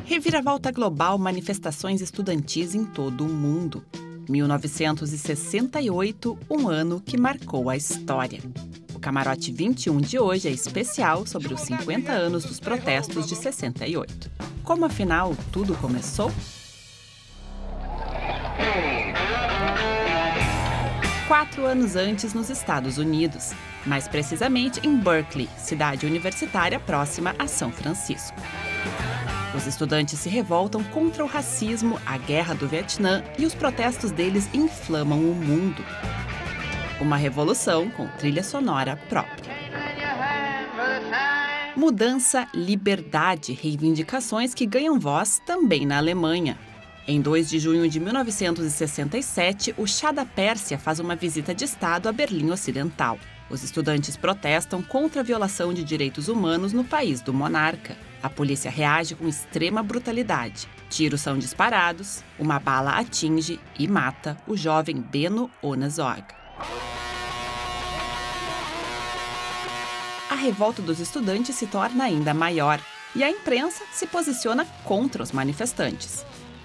Reviravolta global, manifestações estudantis em todo o mundo. 1968, um ano que marcou a história. O Camarote 21 de hoje é especial sobre os 50 anos dos protestos de 68. Como afinal tudo começou? 4 anos antes nos Estados Unidos, mais precisamente em Berkeley, cidade universitária próxima a São Francisco. Os estudantes se revoltam contra o racismo, a guerra do Vietnã e os protestos deles inflamam o mundo. Uma revolução com trilha sonora própria. Mudança, liberdade, reivindicações que ganham voz também na Alemanha. Em 2 de junho de 1967, o Chá da Pérsia faz uma visita de Estado a Berlim Ocidental. Os estudantes protestam contra a violação de direitos humanos no país do monarca. A polícia reage com extrema brutalidade. Tiros são disparados, uma bala atinge e mata o jovem Benno Ohnesorg. A revolta dos estudantes se torna ainda maior e a imprensa se posiciona contra os manifestantes.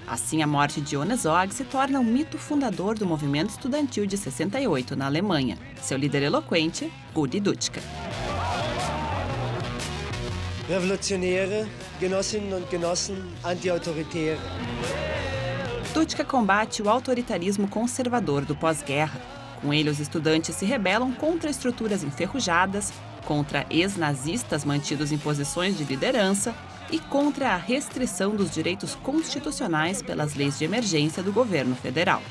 Assim, a morte de Ohnesorg se torna o mito fundador do movimento estudantil de 68 na Alemanha. Seu líder eloquente, Rudi Dutschke. Revolutionäre, Genossinnen und Genossen, anti-autoritäre. Dutschke combate o autoritarismo conservador do pós-guerra. Com ele, os estudantes se rebelam contra estruturas enferrujadas, contra ex-nazistas mantidos em posições de liderança e contra a restrição dos direitos constitucionais pelas leis de emergência do governo federal.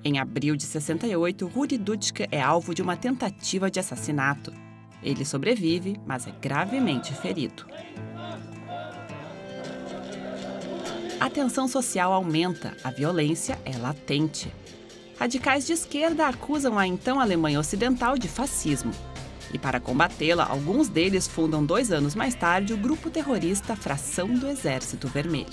Em abril de 68, Rudi Dutschke é alvo de uma tentativa de assassinato. Ele sobrevive, mas é gravemente ferido. A tensão social aumenta, a violência é latente. Radicais de esquerda acusam a então Alemanha Ocidental de fascismo. E para combatê-la, alguns deles fundam 2 anos mais tarde o grupo terrorista Fração do Exército Vermelho.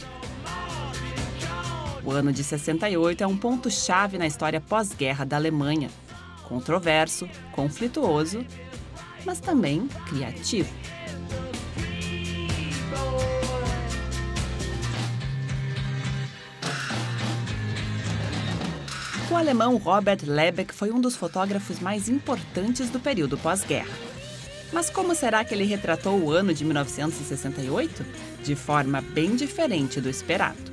O ano de 68 é um ponto-chave na história pós-guerra da Alemanha. Controverso, conflituoso, mas também criativo. O alemão Robert Lebeck foi um dos fotógrafos mais importantes do período pós-guerra. Mas como será que ele retratou o ano de 1968? De forma bem diferente do esperado.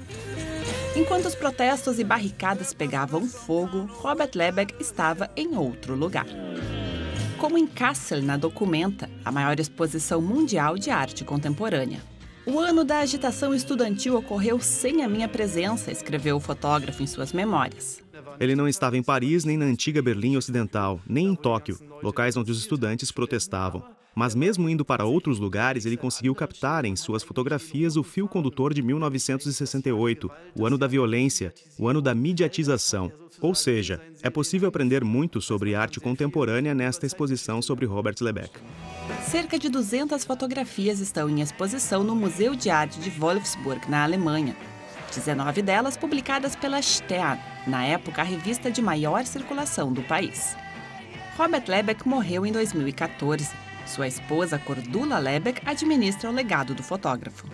Enquanto os protestos e barricadas pegavam fogo, Robert Lebeck estava em outro lugar. Como em Kassel, na Documenta, a maior exposição mundial de arte contemporânea. O ano da agitação estudantil ocorreu sem a minha presença, escreveu o fotógrafo em suas memórias. Ele não estava em Paris, nem na antiga Berlim Ocidental, nem em Tóquio, locais onde os estudantes protestavam. Mas mesmo indo para outros lugares, ele conseguiu captar em suas fotografias o fio condutor de 1968, o ano da violência, o ano da mediatização. Ou seja, é possível aprender muito sobre arte contemporânea nesta exposição sobre Robert Lebeck. Cerca de 200 fotografias estão em exposição no Museu de Arte de Wolfsburg, na Alemanha. 19 delas publicadas pela Stern, na época a revista de maior circulação do país. Robert Lebeck morreu em 2014. Sua esposa, Cordula Lebeck, administra o legado do fotógrafo.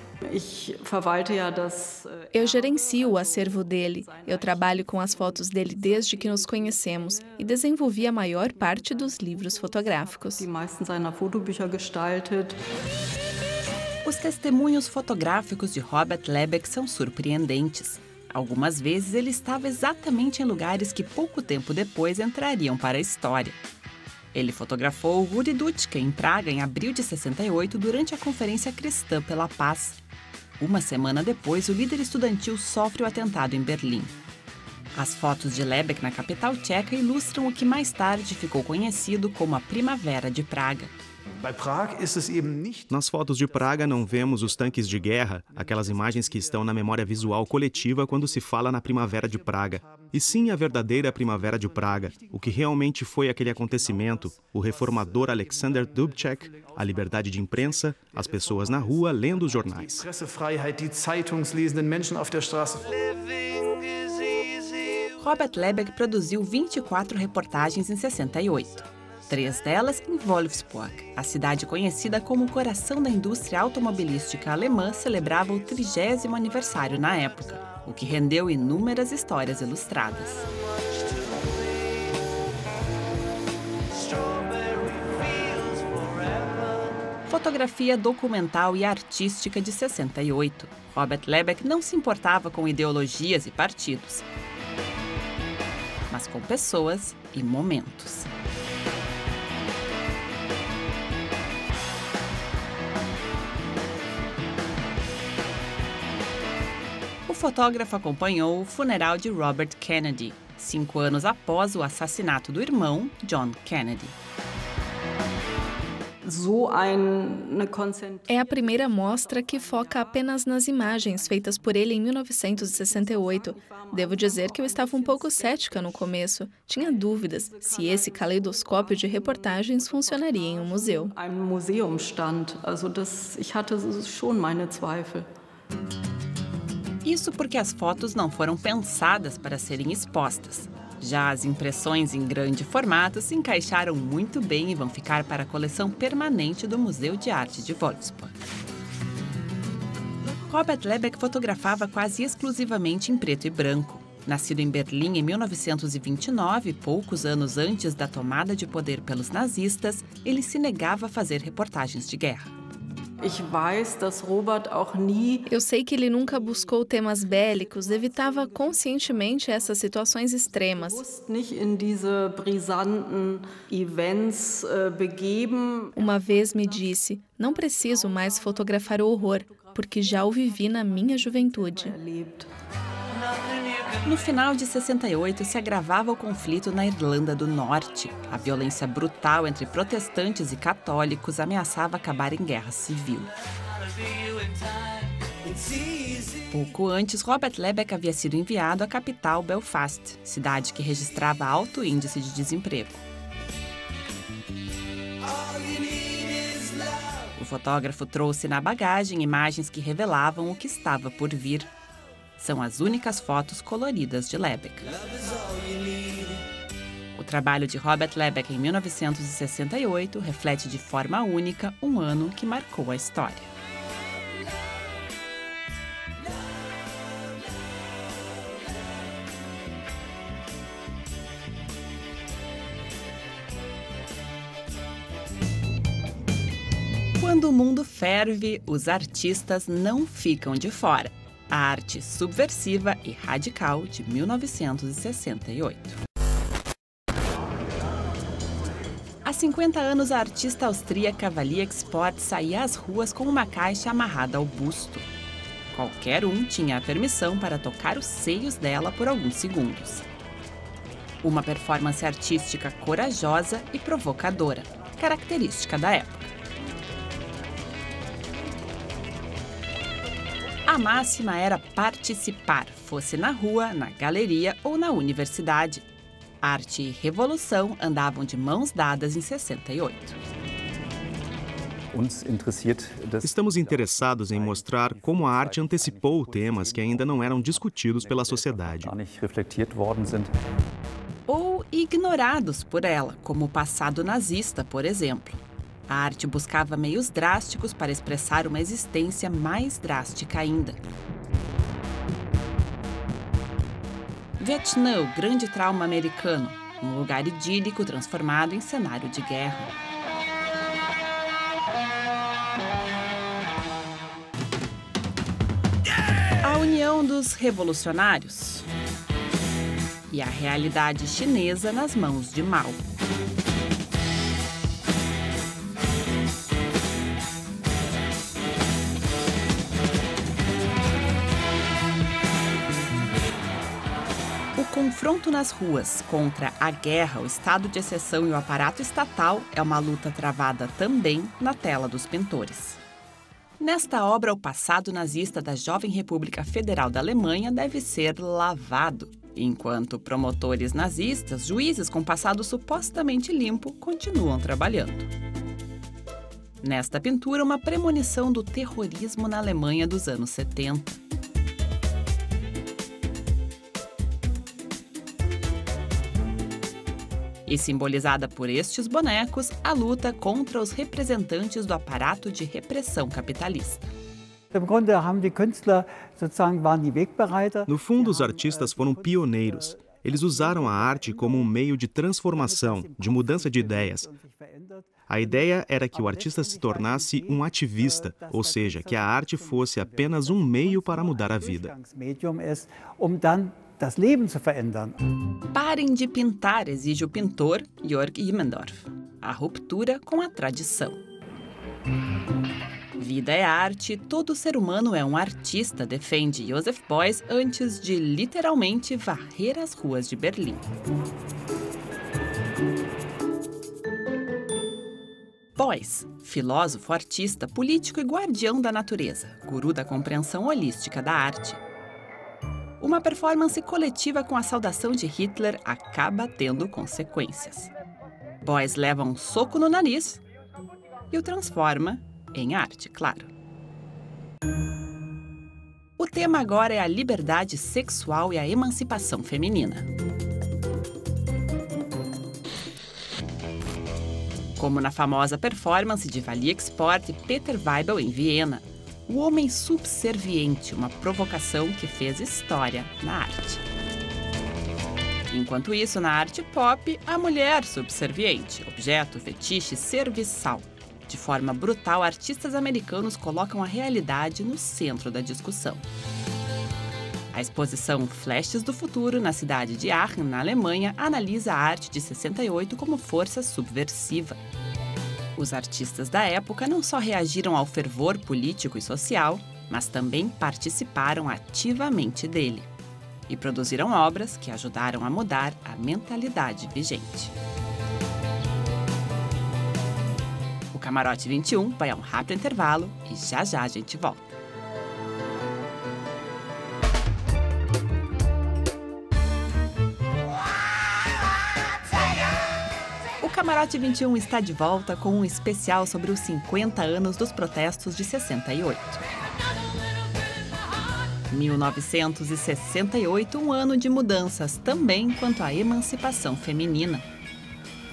Eu gerencio o acervo dele. Eu trabalho com as fotos dele desde que nos conhecemos e desenvolvi a maior parte dos livros fotográficos. Os testemunhos fotográficos de Robert Lebeck são surpreendentes. Algumas vezes ele estava exatamente em lugares que pouco tempo depois entrariam para a história. Ele fotografou Rudi Dutschke em Praga em abril de 68 durante a Conferência Cristã pela Paz. Uma semana depois, o líder estudantil sofre o atentado em Berlim. As fotos de Lebeck na capital tcheca ilustram o que mais tarde ficou conhecido como a Primavera de Praga. Nas fotos de Praga não vemos os tanques de guerra, aquelas imagens que estão na memória visual coletiva quando se fala na Primavera de Praga. E sim a verdadeira Primavera de Praga, o que realmente foi aquele acontecimento, o reformador Alexander Dubček, a liberdade de imprensa, as pessoas na rua lendo os jornais. Robert Lebeck produziu 24 reportagens em 68. 3 delas em Wolfsburg. A cidade conhecida como o coração da indústria automobilística alemã celebrava o 30º aniversário na época, o que rendeu inúmeras histórias ilustradas. Fotografia documental e artística de 68. Robert Lebeck não se importava com ideologias e partidos, mas com pessoas e momentos. O fotógrafo acompanhou o funeral de Robert Kennedy, 5 anos após o assassinato do irmão, John Kennedy. É a primeira mostra que foca apenas nas imagens feitas por ele em 1968. Devo dizer que eu estava um pouco cética no começo. Tinha dúvidas se esse caleidoscópio de reportagens funcionaria em um museu. Isso porque as fotos não foram pensadas para serem expostas. Já as impressões em grande formato se encaixaram muito bem e vão ficar para a coleção permanente do Museu de Arte de Wolfsburg. Robert Lebeck fotografava quase exclusivamente em preto e branco. Nascido em Berlim em 1929, poucos anos antes da tomada de poder pelos nazistas, ele se negava a fazer reportagens de guerra. Eu sei que ele nunca buscou temas bélicos, evitava conscientemente essas situações extremas. Uma vez me disse: não preciso mais fotografar o horror, porque já o vivi na minha juventude. No final de 68, se agravava o conflito na Irlanda do Norte. A violência brutal entre protestantes e católicos ameaçava acabar em guerra civil. Pouco antes, Robert Lebeck havia sido enviado à capital Belfast, cidade que registrava alto índice de desemprego. O fotógrafo trouxe na bagagem imagens que revelavam o que estava por vir. São as únicas fotos coloridas de Lebeck. O trabalho de Robert Lebeck em 1968 reflete de forma única um ano que marcou a história. Quando o mundo ferve, os artistas não ficam de fora. A arte subversiva e radical de 1968. Há 50 anos, a artista austríaca Valia Export saía às ruas com uma caixa amarrada ao busto. Qualquer um tinha a permissão para tocar os seios dela por alguns segundos. Uma performance artística corajosa e provocadora, característica da época. A máxima era participar, fosse na rua, na galeria ou na universidade. Arte e revolução andavam de mãos dadas em 68. Estamos interessados em mostrar como a arte antecipou temas que ainda não eram discutidos pela sociedade. Ou ignorados por ela, como o passado nazista, por exemplo. A arte buscava meios drásticos para expressar uma existência mais drástica ainda. Vietnã, o grande trauma americano, um lugar idílico transformado em cenário de guerra. A união dos revolucionários e a realidade chinesa nas mãos de Mao. O confronto nas ruas contra a guerra, o estado de exceção e o aparato estatal é uma luta travada também na tela dos pintores. Nesta obra, o passado nazista da Jovem República Federal da Alemanha deve ser lavado, enquanto promotores nazistas, juízes com passado supostamente limpo, continuam trabalhando. Nesta pintura, uma premonição do terrorismo na Alemanha dos anos 70. E simbolizada por estes bonecos, a luta contra os representantes do aparato de repressão capitalista. No fundo, os artistas foram pioneiros. Eles usaram a arte como um meio de transformação, de mudança de ideias. A ideia era que o artista se tornasse um ativista, ou seja, que a arte fosse apenas um meio para mudar a vida. Parem de pintar, exige o pintor Jörg Immendorf. A ruptura com a tradição. Vida é arte, todo ser humano é um artista, defende Joseph Beuys antes de literalmente varrer as ruas de Berlim. Beuys, filósofo, artista, político e guardião da natureza, guru da compreensão holística da arte. Uma performance coletiva com a saudação de Hitler acaba tendo consequências. Beuys leva um soco no nariz e o transforma em arte, claro. O tema agora é a liberdade sexual e a emancipação feminina. Como na famosa performance de Wally Export e Peter Weibel em Viena, o homem subserviente, uma provocação que fez história na arte. Enquanto isso, na arte pop, a mulher subserviente, objeto, fetiche, serviçal. De forma brutal, artistas americanos colocam a realidade no centro da discussão. A exposição Flashes do Futuro, na cidade de Aachen, na Alemanha, analisa a arte de 68 como força subversiva. Os artistas da época não só reagiram ao fervor político e social, mas também participaram ativamente dele. E produziram obras que ajudaram a mudar a mentalidade vigente. O Camarote 21 vai a um rápido intervalo e já a gente volta. O Camarote 21 está de volta com um especial sobre os 50 anos dos protestos de 68. 1968, um ano de mudanças, também quanto à emancipação feminina.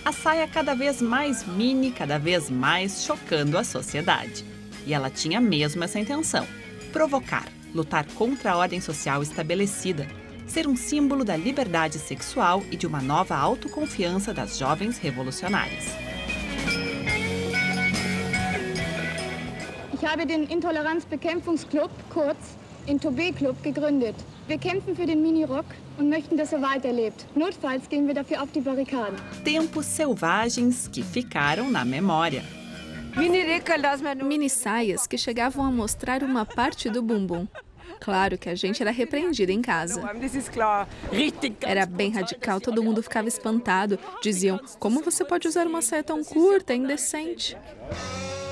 A saia cada vez mais mini, cada vez mais chocando a sociedade. E ela tinha mesmo essa intenção: provocar, lutar contra a ordem social estabelecida, ser um símbolo da liberdade sexual e de uma nova autoconfiança das jovens revolucionárias. Ich habe den Intoleranzbekämpfungsclub, kurz Intobé-Club, gegründet. Wir kämpfen für den Mini-Rock und möchten, dass weiterlebt. Notfalls gehen wir dafür auf die Barrikaden. Tempos selvagens que ficaram na memória. Mini saias que chegavam a mostrar uma parte do bumbum. Claro que a gente era repreendida em casa. Era bem radical, todo mundo ficava espantado. Diziam, como você pode usar uma saia tão curta, é indecente.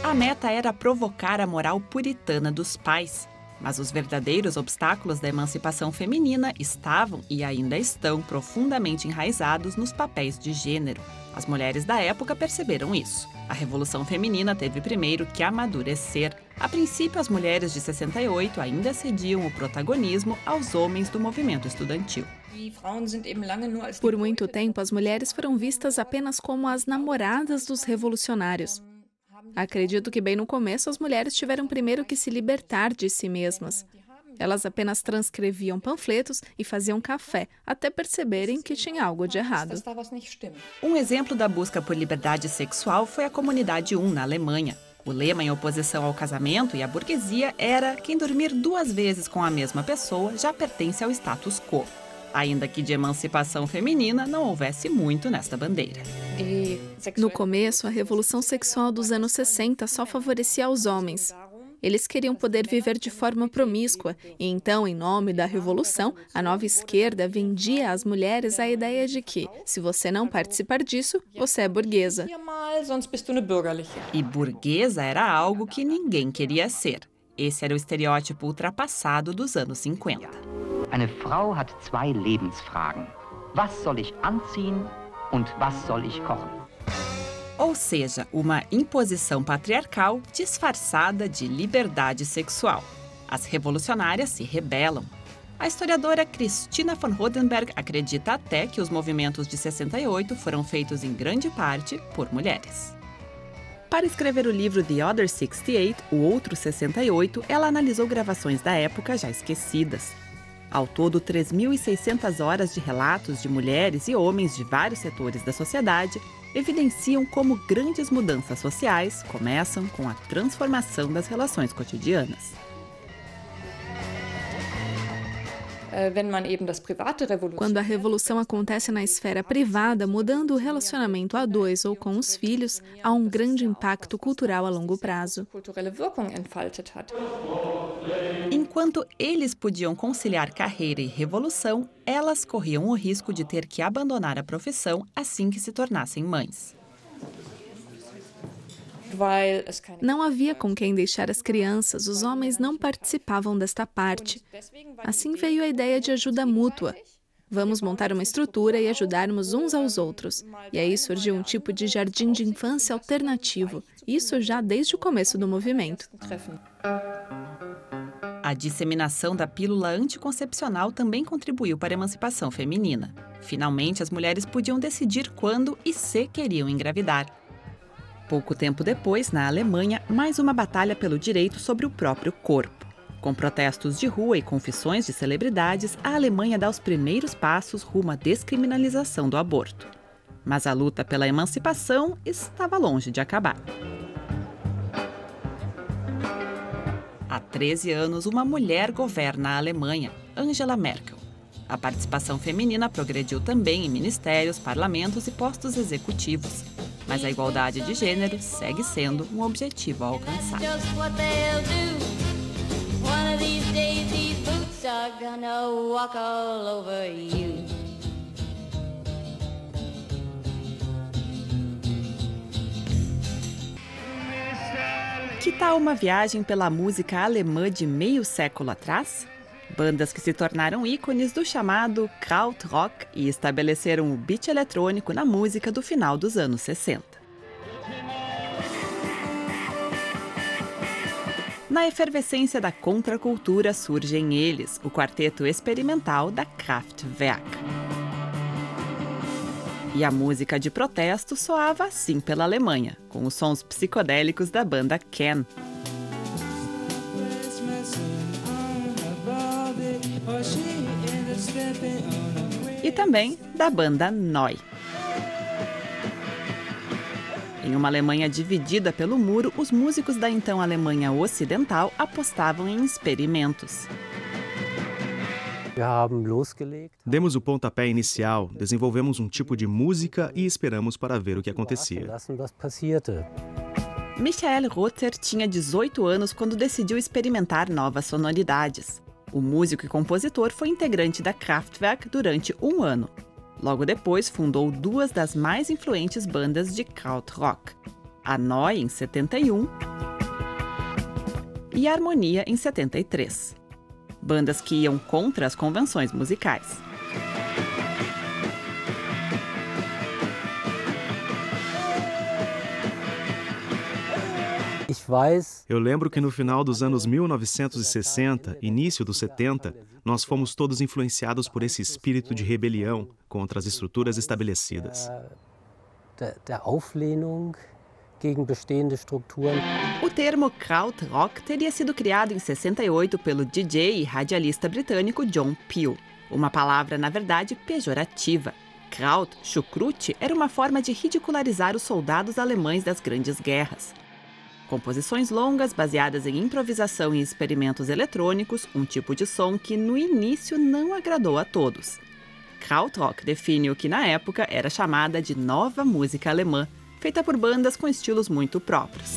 A meta era provocar a moral puritana dos pais. Mas os verdadeiros obstáculos da emancipação feminina estavam e ainda estão profundamente enraizados nos papéis de gênero. As mulheres da época perceberam isso. A Revolução Feminina teve primeiro que amadurecer. A princípio, as mulheres de 68 ainda cediam o protagonismo aos homens do movimento estudantil. Por muito tempo, as mulheres foram vistas apenas como as namoradas dos revolucionários. Acredito que bem no começo as mulheres tiveram primeiro que se libertar de si mesmas. Elas apenas transcreviam panfletos e faziam café, até perceberem que tinha algo de errado. Um exemplo da busca por liberdade sexual foi a Comunidade 1, na Alemanha. O lema em oposição ao casamento e à burguesia era: quem dormir 2 vezes com a mesma pessoa já pertence ao status quo. Ainda que de emancipação feminina não houvesse muito nesta bandeira. No começo, a revolução sexual dos anos 60 só favorecia aos homens. Eles queriam poder viver de forma promíscua e então, em nome da revolução, a nova esquerda vendia às mulheres a ideia de que, se você não participar disso, você é burguesa. E burguesa era algo que ninguém queria ser. Esse era o estereótipo ultrapassado dos anos 50. Eine Frau hat 2 Lebensfragen. Was soll ich anziehen und was soll ich kochen? Ou seja, uma imposição patriarcal disfarçada de liberdade sexual. As revolucionárias se rebelam. A historiadora Christina von Rodenberg acredita até que os movimentos de 68 foram feitos em grande parte por mulheres. Para escrever o livro The Other 68, O Outro 68, ela analisou gravações da época já esquecidas. Ao todo, 3.600 horas de relatos de mulheres e homens de vários setores da sociedade evidenciam como grandes mudanças sociais começam com a transformação das relações cotidianas. Quando a revolução acontece na esfera privada, mudando o relacionamento a dois ou com os filhos, há um grande impacto cultural a longo prazo. Enquanto eles podiam conciliar carreira e revolução, elas corriam o risco de ter que abandonar a profissão assim que se tornassem mães. Não havia com quem deixar as crianças, os homens não participavam desta parte. Assim veio a ideia de ajuda mútua. Vamos montar uma estrutura e ajudarmos uns aos outros. E aí surgiu um tipo de jardim de infância alternativo, isso já desde o começo do movimento. A disseminação da pílula anticoncepcional também contribuiu para a emancipação feminina. Finalmente, as mulheres podiam decidir quando e se queriam engravidar. Pouco tempo depois, na Alemanha, mais uma batalha pelo direito sobre o próprio corpo. Com protestos de rua e confissões de celebridades, a Alemanha dá os primeiros passos rumo à descriminalização do aborto. Mas a luta pela emancipação estava longe de acabar. Há 13 anos, uma mulher governa a Alemanha, Angela Merkel. A participação feminina progrediu também em ministérios, parlamentos e postos executivos. Mas a igualdade de gênero segue sendo um objetivo a alcançar. Que tal uma viagem pela música alemã de meio século atrás? Bandas que se tornaram ícones do chamado Krautrock e estabeleceram o beat eletrônico na música do final dos anos 60. Na efervescência da contracultura surgem eles, o quarteto experimental da Kraftwerk. E a música de protesto soava assim pela Alemanha, com os sons psicodélicos da banda Can. E também da banda Neu. Em uma Alemanha dividida pelo muro, os músicos da então Alemanha Ocidental apostavam em experimentos. Demos o pontapé inicial, desenvolvemos um tipo de música e esperamos para ver o que acontecia. Michael Rother tinha 18 anos quando decidiu experimentar novas sonoridades. O músico e compositor foi integrante da Kraftwerk durante um ano. Logo depois, fundou duas das mais influentes bandas de krautrock, a Neu em 71 e a Harmonia em 73. Bandas que iam contra as convenções musicais. Eu lembro que no final dos anos 1960, início dos 70, nós fomos todos influenciados por esse espírito de rebelião contra as estruturas estabelecidas. O termo krautrock teria sido criado em 68 pelo DJ e radialista britânico John Peel. Uma palavra, na verdade, pejorativa. Kraut, chucrute, era uma forma de ridicularizar os soldados alemães das grandes guerras. Composições longas, baseadas em improvisação e experimentos eletrônicos, um tipo de som que no início não agradou a todos. Krautrock define o que na época era chamada de nova música alemã, feita por bandas com estilos muito próprios.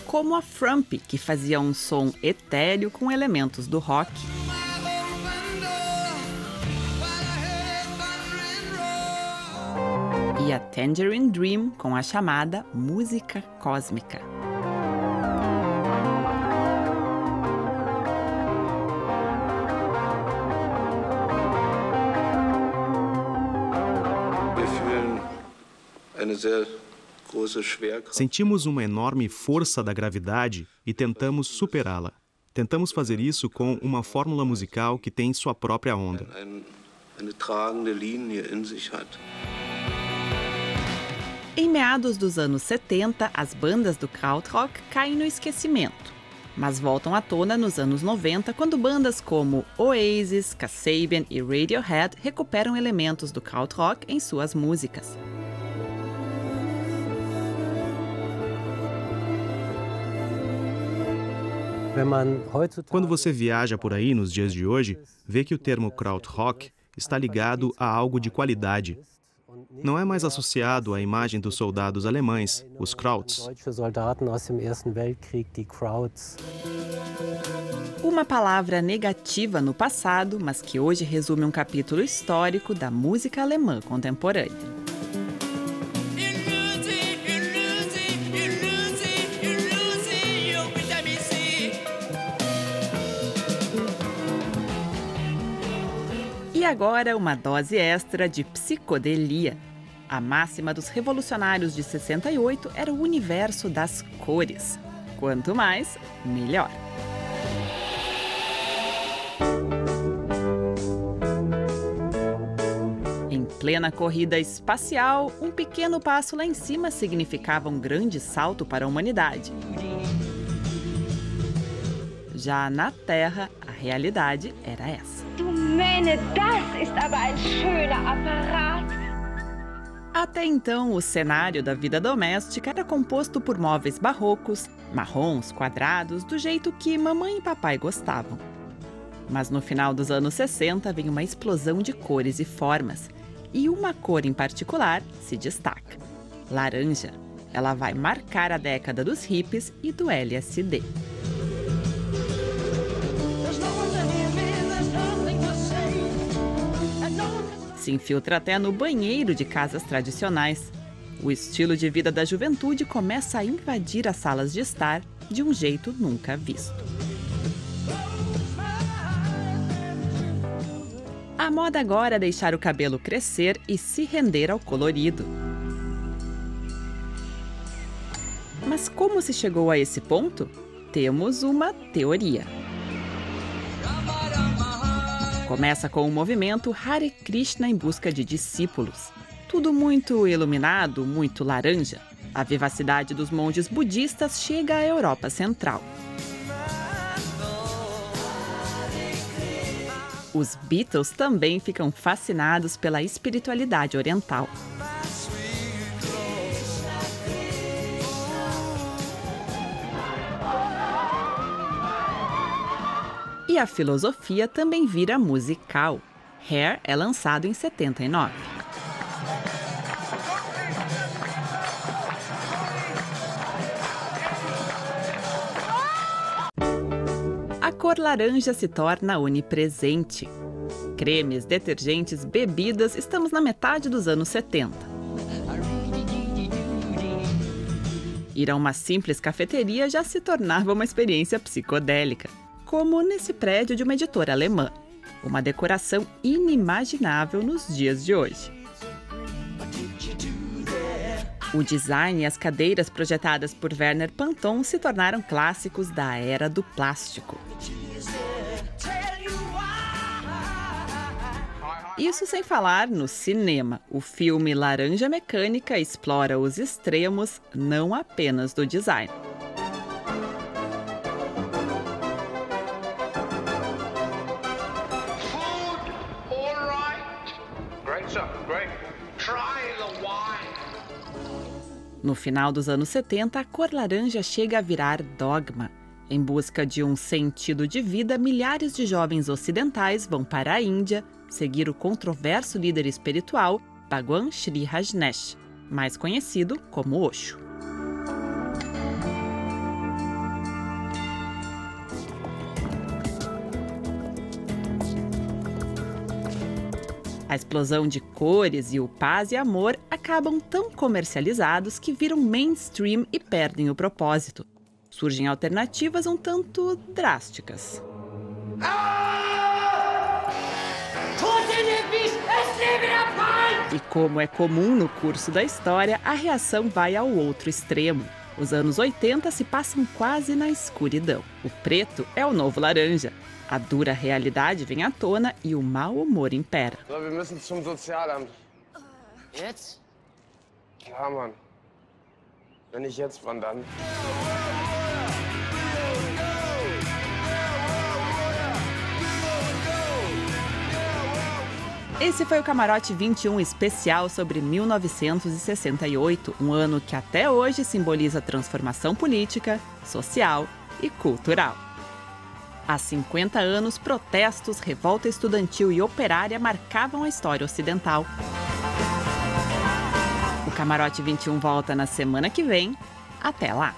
Como a Frump, que fazia um som etéreo com elementos do rock. E a Tangerine Dream com a chamada música cósmica. Sentimos uma enorme força da gravidade e tentamos superá-la. Tentamos fazer isso com uma fórmula musical que tem sua própria onda. Em meados dos anos 70, as bandas do krautrock caem no esquecimento, mas voltam à tona nos anos 90, quando bandas como Oasis, Kasabian e Radiohead recuperam elementos do krautrock em suas músicas. Quando você viaja por aí nos dias de hoje, vê que o termo krautrock está ligado a algo de qualidade. Não é mais associado à imagem dos soldados alemães, os Krauts. Uma palavra negativa no passado, mas que hoje resume um capítulo histórico da música alemã contemporânea. E agora uma dose extra de psicodelia. A máxima dos revolucionários de 68 era o universo das cores. Quanto mais, melhor. Em plena corrida espacial, um pequeno passo lá em cima significava um grande salto para a humanidade. Já na Terra, a realidade era essa. Du meine, das ist aber ein schöner Apparat. Até então, o cenário da vida doméstica era composto por móveis barrocos, marrons, quadrados, do jeito que mamãe e papai gostavam. Mas no final dos anos 60 vem uma explosão de cores e formas, e uma cor em particular se destaca: laranja. Ela vai marcar a década dos hippies e do LSD. Se infiltra até no banheiro de casas tradicionais. O estilo de vida da juventude começa a invadir as salas de estar de um jeito nunca visto. A moda agora é deixar o cabelo crescer e se render ao colorido. Mas como se chegou a esse ponto? Temos uma teoria. Começa com o movimento Hare Krishna em busca de discípulos. Tudo muito iluminado, muito laranja. A vivacidade dos monges budistas chega à Europa Central. Os Beatles também ficam fascinados pela espiritualidade oriental. E a filosofia também vira musical. Hair é lançado em 79. A cor laranja se torna onipresente. Cremes, detergentes, bebidas, estamos na metade dos anos 70. Ir a uma simples cafeteria já se tornava uma experiência psicodélica, como nesse prédio de uma editora alemã. Uma decoração inimaginável nos dias de hoje. O design e as cadeiras projetadas por Werner Panton se tornaram clássicos da era do plástico. Isso sem falar no cinema. O filme Laranja Mecânica explora os extremos não apenas do design. No final dos anos 70, a cor laranja chega a virar dogma. Em busca de um sentido de vida, milhares de jovens ocidentais vão para a Índia seguir o controverso líder espiritual Bhagwan Shree Rajneesh, mais conhecido como Osho. A explosão de cores e o paz e amor acabam tão comercializados que viram mainstream e perdem o propósito. Surgem alternativas um tanto drásticas. E como é comum no curso da história, a reação vai ao outro extremo. Os anos 80 se passam quase na escuridão. O preto é o novo laranja. A dura realidade vem à tona e o mau humor impera. So, wir müssen zum Sozialamt. Jetzt? Klar, Mann. Wenn nicht jetzt, wann dann? Esse foi o Camarote 21 especial sobre 1968, um ano que até hoje simboliza transformação política, social e cultural. Há 50 anos, protestos, revolta estudantil e operária marcavam a história ocidental. O Camarote 21 volta na semana que vem. Até lá!